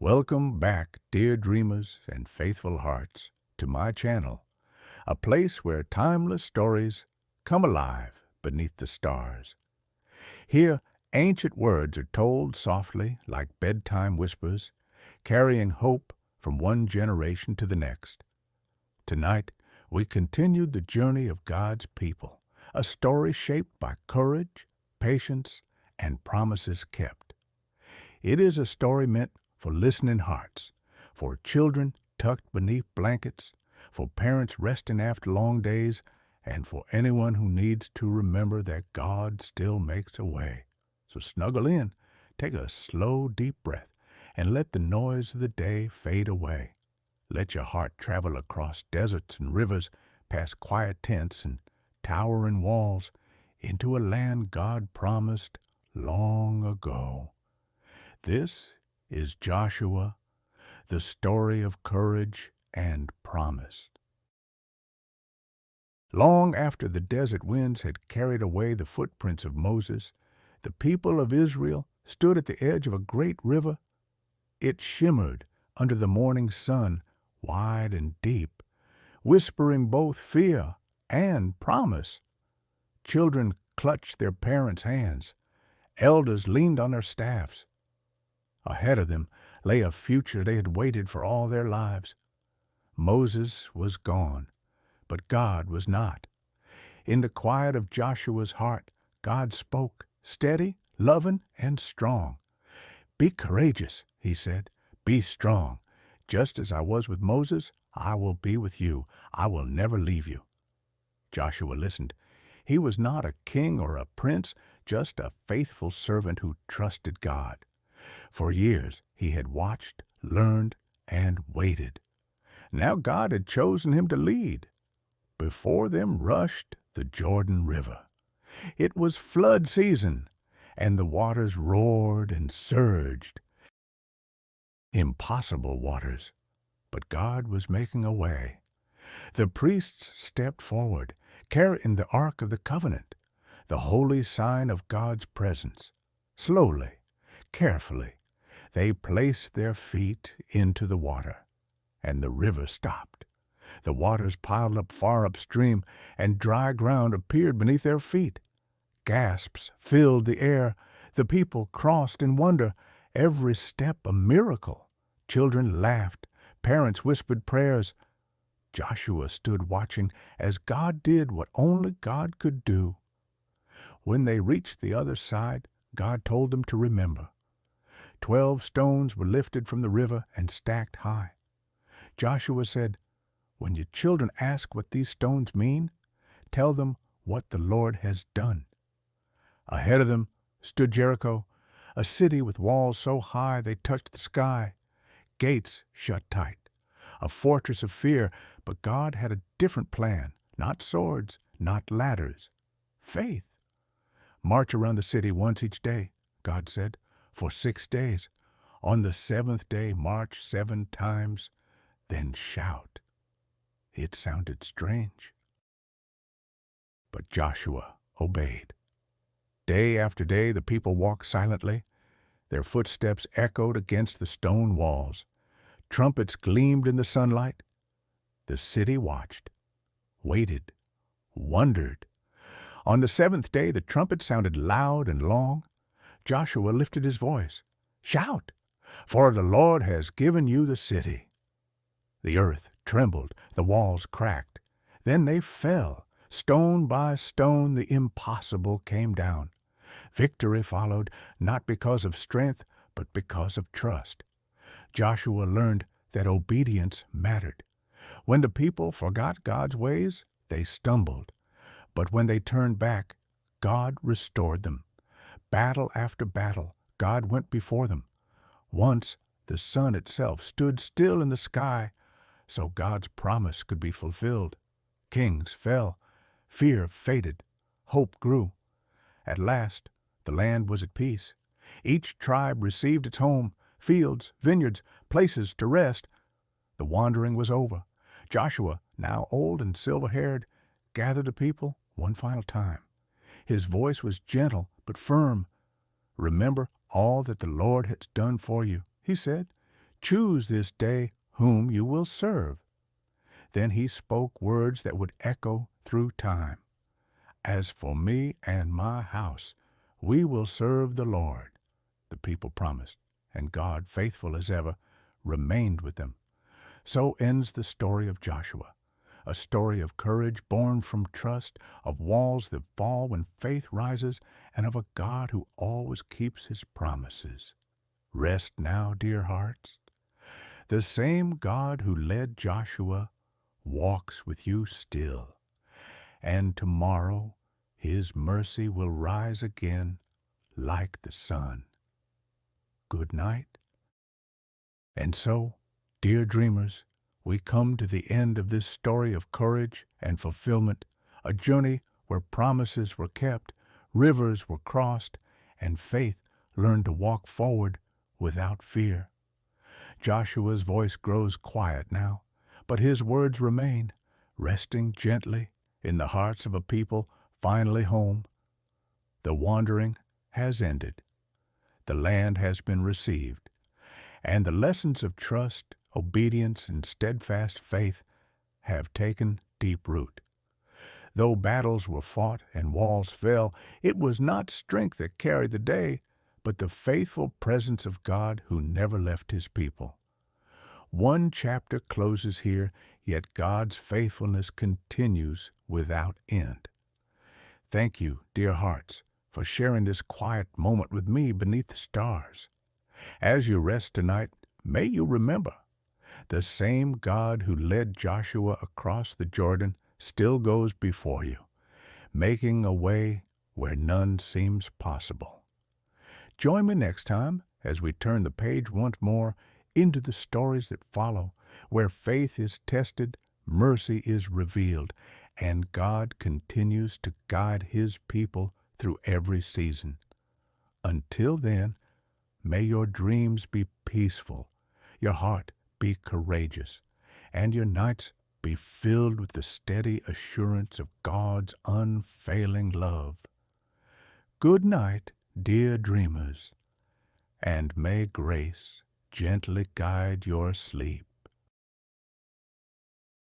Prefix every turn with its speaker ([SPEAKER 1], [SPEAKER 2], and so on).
[SPEAKER 1] Welcome back, dear dreamers and faithful hearts, to my channel, a place where timeless stories come alive beneath the stars. Here, ancient words are told softly like bedtime whispers, carrying hope from one generation to the next. Tonight, we continued the journey of God's people, a story shaped by courage, patience, and promises kept. It is a story meant for listening hearts, for children tucked beneath blankets, for parents resting after long days, and for anyone who needs to remember that God still makes a way. So snuggle in, take a slow, deep breath, and let the noise of the day fade away. Let your heart travel across deserts and rivers, past quiet tents and towering walls, into a land God promised long ago. This is Joshua, the story of courage and promise. Long after the desert winds had carried away the footprints of Moses, the people of Israel stood at the edge of a great river. It shimmered under the morning sun, wide and deep, whispering both fear and promise. Children clutched their parents' hands. Elders leaned on their staffs. Ahead of them lay a future they had waited for all their lives. Moses was gone, but God was not. In the quiet of Joshua's heart, God spoke, steady, loving, and strong. "Be courageous," he said. "Be strong. Just as I was with Moses, I will be with you. I will never leave you." Joshua listened. He was not a king or a prince, just a faithful servant who trusted God. For years he had watched, learned, and waited. Now God had chosen him to lead. Before them rushed the Jordan River. It was flood season, and the waters roared and surged. Impossible waters, but God was making a way. The priests stepped forward, carrying the Ark of the Covenant, the holy sign of God's presence. Slowly, carefully, they placed their feet into the water, and the river stopped. The waters piled up far upstream, and dry ground appeared beneath their feet. Gasps filled the air. The people crossed in wonder, every step a miracle. Children laughed. Parents whispered prayers. Joshua stood watching as God did what only God could do. When they reached the other side, God told them to remember. 12 stones were lifted from the river and stacked high. Joshua said, "When your children ask what these stones mean, tell them what the Lord has done." Ahead of them stood Jericho, a city with walls so high they touched the sky, gates shut tight, a fortress of fear. But God had a different plan, not swords, not ladders, faith. "March around the city once each day," God said, "for 6 days. On the 7th day, march 7 times, then shout." It sounded strange, but Joshua obeyed. Day after day, the people walked silently. Their footsteps echoed against the stone walls. Trumpets gleamed in the sunlight. The city watched, waited, wondered. On the 7th day, the trumpet sounded loud and long. Joshua lifted his voice. "Shout, for the Lord has given you the city." The earth trembled, the walls cracked. Then they fell. Stone by stone, the impossible came down. Victory followed, not because of strength, but because of trust. Joshua learned that obedience mattered. When the people forgot God's ways, they stumbled. But when they turned back, God restored them. Battle after battle, God went before them. Once, the sun itself stood still in the sky, so God's promise could be fulfilled. Kings fell, fear faded, hope grew. At last, the land was at peace. Each tribe received its home, fields, vineyards, places to rest. The wandering was over. Joshua, now old and silver-haired, gathered the people one final time. His voice was gentle but firm. "Remember all that the Lord has done for you," he said. Choose this day whom you will serve. Then he spoke words that would echo through time. As for me and my house, we will serve the Lord, the people promised, and God, faithful as ever, remained with them. So ends the story of Joshua, a story of courage born from trust, of walls that fall when faith rises, and of a God who always keeps his promises. Rest now, dear hearts. The same God who led Joshua walks with you still, and tomorrow his mercy will rise again like the sun. Good night. And so, dear dreamers, we come to the end of this story of courage and fulfillment, a journey where promises were kept, rivers were crossed, and faith learned to walk forward without fear. Joshua's voice grows quiet now, but his words remain, resting gently in the hearts of a people finally home. The wandering has ended. The land has been received, and the lessons of trust, obedience, and steadfast faith have taken deep root. Though battles were fought and walls fell, it was not strength that carried the day, but the faithful presence of God who never left his people. One chapter closes here, yet God's faithfulness continues without end. Thank you, dear hearts, for sharing this quiet moment with me beneath the stars. As you rest tonight, may you remember, the same God who led Joshua across the Jordan still goes before you, making a way where none seems possible. Join me next time as we turn the page once more into the stories that follow, where faith is tested, mercy is revealed, and God continues to guide his people through every season. Until then, may your dreams be peaceful, your heart be courageous, and your nights be filled with the steady assurance of God's unfailing love. Good night, dear dreamers, and may grace gently guide your sleep.